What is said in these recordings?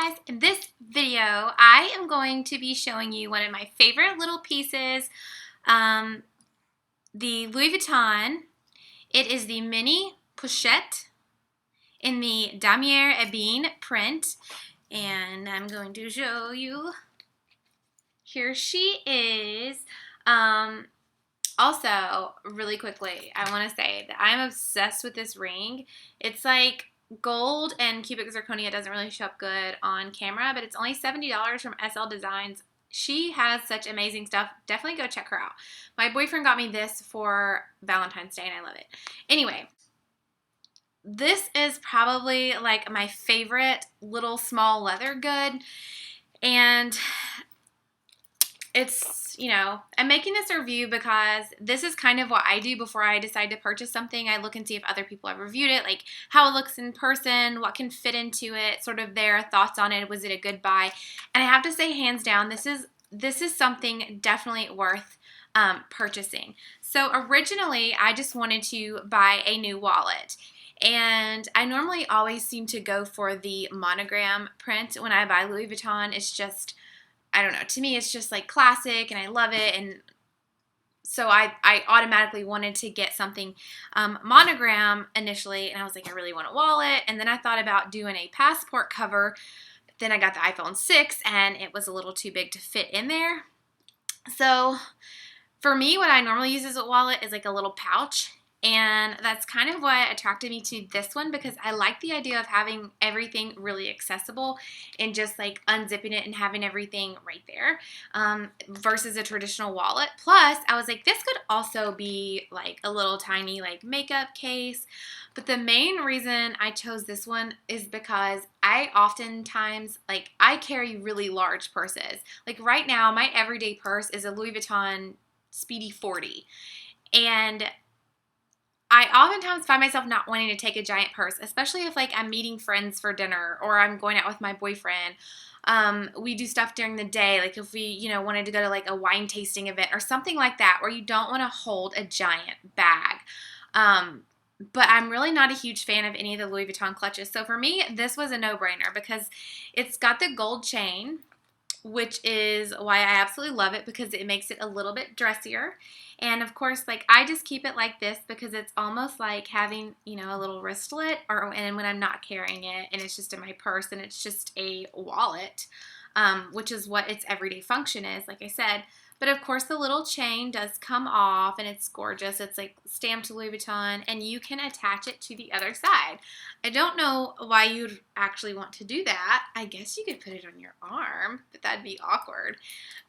guys, in this video I am going to be showing you one of my favorite little pieces, the Louis Vuitton. It is the mini Pochette in the Damier Ebene print, and I'm going to show you. Here she is. Also, really quickly, I want to say that I'm obsessed with this ring. It's like gold and cubic zirconia. Doesn't really show up good on camera, but it's only $70 from SL Designs. She has such amazing stuff. Definitely go check her out. My boyfriend got me this for Valentine's Day, and I love it. Anyway, this is probably like my favorite little small leather good, and it's, you know, I'm making this review because this is kind of what I do before I decide to purchase something. I look and see if other people have reviewed it, like how it looks in person, what can fit into it, sort of their thoughts on it. Was it a good buy? And I have to say, hands down, this is something definitely worth purchasing. So originally, I just wanted to buy a new wallet. And I normally always seem to go for the monogram print when I buy Louis Vuitton. It's just, I don't know, to me it's just like classic and I love it, and so I automatically wanted to get something monogram initially, and I was like, I really want a wallet, and then I thought about doing a passport cover. Then I got the iPhone 6 and it was a little too big to fit in there. So for me, what I normally use as a wallet is like a little pouch. And that's kind of what attracted me to this one, because I like the idea of having everything really accessible and just like unzipping it and having everything right there versus a traditional wallet. Plus, I was like, this could also be like a little tiny like makeup case. But the main reason I chose this one is because I oftentimes, like, I carry really large purses. Like right now, my everyday purse is a Louis Vuitton Speedy 40. And I oftentimes find myself not wanting to take a giant purse, especially if like I'm meeting friends for dinner or I'm going out with my boyfriend. We do stuff during the day, like if we, you know, wanted to go to like a wine tasting event or something like that, where you don't want to hold a giant bag. But I'm really not a huge fan of any of the Louis Vuitton clutches. So for me, this was a no-brainer because it's got the gold chain, which is why I absolutely love it, because it makes it a little bit dressier. And of course, like, I just keep it like this because it's almost like having, you know, a little wristlet, and when I'm not carrying it and it's just in my purse and it's just a wallet, which is what its everyday function is, like I said. But of course, the little chain does come off and it's gorgeous. It's like stamped Louis Vuitton, and you can attach it to the other side. I don't know why you'd actually want to do that. I guess you could put it on your arm, but that'd be awkward.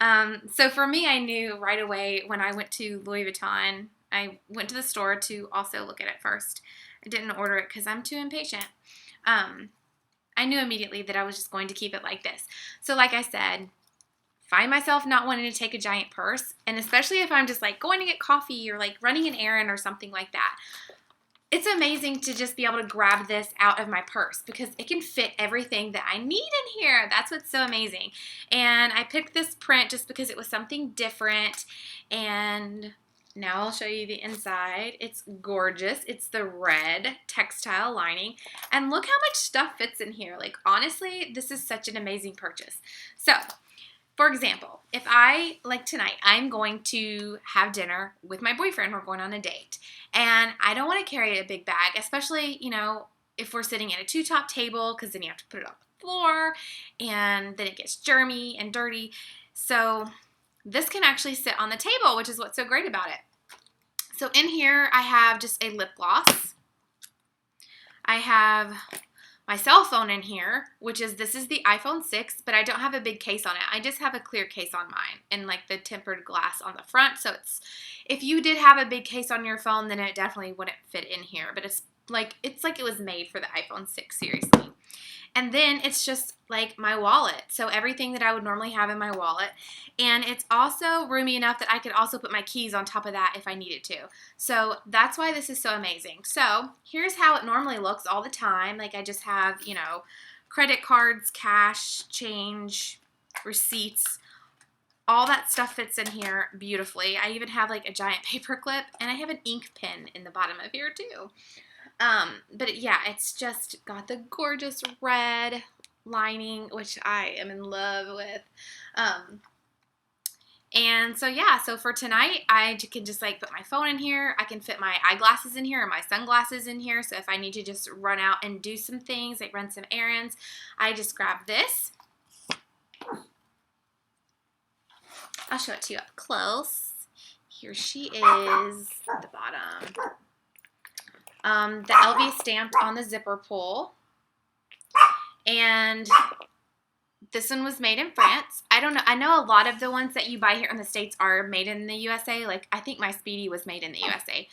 So for me, I knew right away when I went to Louis Vuitton, I went to the store to also look at it first. I didn't order it because I'm too impatient. I knew immediately that I was just going to keep it like this. So like I said, find myself not wanting to take a giant purse, and especially if I'm just like going to get coffee or like running an errand or something like that. It's amazing to just be able to grab this out of my purse because it can fit everything that I need in here. That's what's so amazing. And I picked this print just because it was something different, and now I'll show you the inside. It's gorgeous. It's the red textile lining, and look how much stuff fits in here. Like, honestly, this is such an amazing purchase. So, for example, if like tonight, I'm going to have dinner with my boyfriend. We're going on a date. And I don't want to carry a big bag, especially, you know, if we're sitting at a two-top table, because then you have to put it on the floor, and then it gets germy and dirty. So this can actually sit on the table, which is what's so great about it. So in here, I have just a lip gloss. I have my cell phone in here, which is, this is the iPhone 6, but I don't have a big case on it. I just have a clear case on mine and like the tempered glass on the front. So it's, if you did have a big case on your phone, then it definitely wouldn't fit in here. But it's like it was made for the iPhone 6, seriously. And then it's just like my wallet. So everything that I would normally have in my wallet. And it's also roomy enough that I could also put my keys on top of that if I needed to. So that's why this is so amazing. So here's how it normally looks all the time. Like, I just have, you know, credit cards, cash, change, receipts. All that stuff fits in here beautifully. I even have like a giant paper clip, and I have an ink pen in the bottom of here too. But yeah, it's just got the gorgeous red lining, which I am in love with. And so yeah, so for tonight, I can just like put my phone in here. I can fit my eyeglasses in here and my sunglasses in here. So if I need to just run out and do some things, like run some errands, I just grab this. I'll show it to you up close. Here she is at the bottom. The LV stamped on the zipper pull. And this one was made in France. I don't know. I know a lot of the ones that you buy here in the States are made in the USA. Like, I think my Speedy was made in the USA.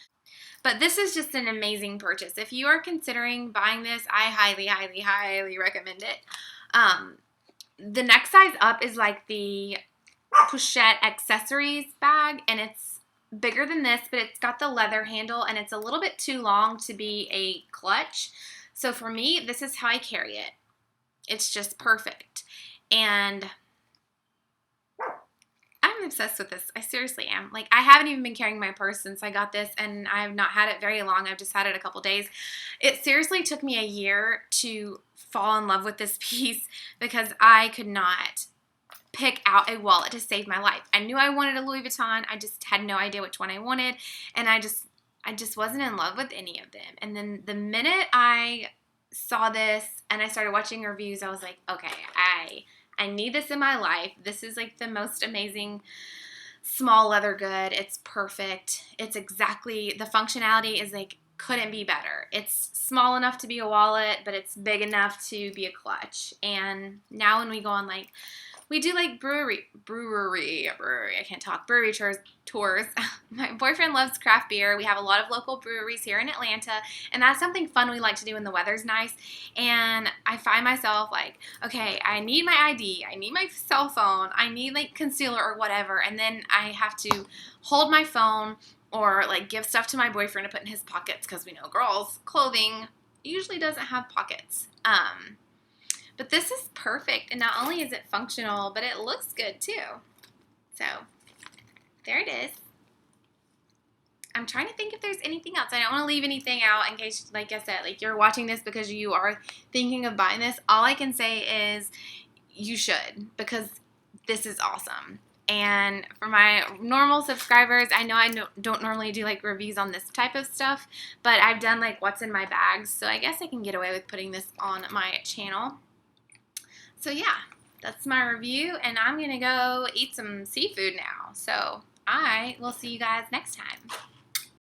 But this is just an amazing purchase. If you are considering buying this, I highly, highly, highly recommend it. The next size up is like the Pochette accessories bag, and it's bigger than this, but it's got the leather handle, and it's a little bit too long to be a clutch. So for me, this is how I carry it. It's just perfect. And I'm obsessed with this. I seriously am. Like, I haven't even been carrying my purse since I got this, and I have not had it very long. I've just had it a couple days. It seriously took me a year to fall in love with this piece because I could not pick out a wallet to save my life. I knew I wanted a Louis Vuitton. I just had no idea which one I wanted, and I just wasn't in love with any of them. And then the minute I saw this and I started watching reviews, I was like, okay, I need this in my life. This is like the most amazing small leather good. It's perfect. It's exactly, the functionality is like, couldn't be better. It's small enough to be a wallet, but it's big enough to be a clutch. And now when we go on like, we do like brewery tours. My boyfriend loves craft beer. We have a lot of local breweries here in Atlanta, and that's something fun we like to do when the weather's nice. And I find myself like, okay, I need my ID, I need my cell phone, I need like concealer or whatever, and then I have to hold my phone or like give stuff to my boyfriend to put in his pockets, because we know girls' clothing usually doesn't have pockets. But this is perfect, and not only is it functional, but it looks good too. So, there it is. I'm trying to think if there's anything else. I don't want to leave anything out in case, like I said, like you're watching this because you are thinking of buying this. All I can say is you should, because this is awesome. And for my normal subscribers, I know don't normally do like reviews on this type of stuff, but I've done like what's in my bags, so I guess I can get away with putting this on my channel. So yeah, that's my review, and I'm going to go eat some seafood now. So I will see you guys next time.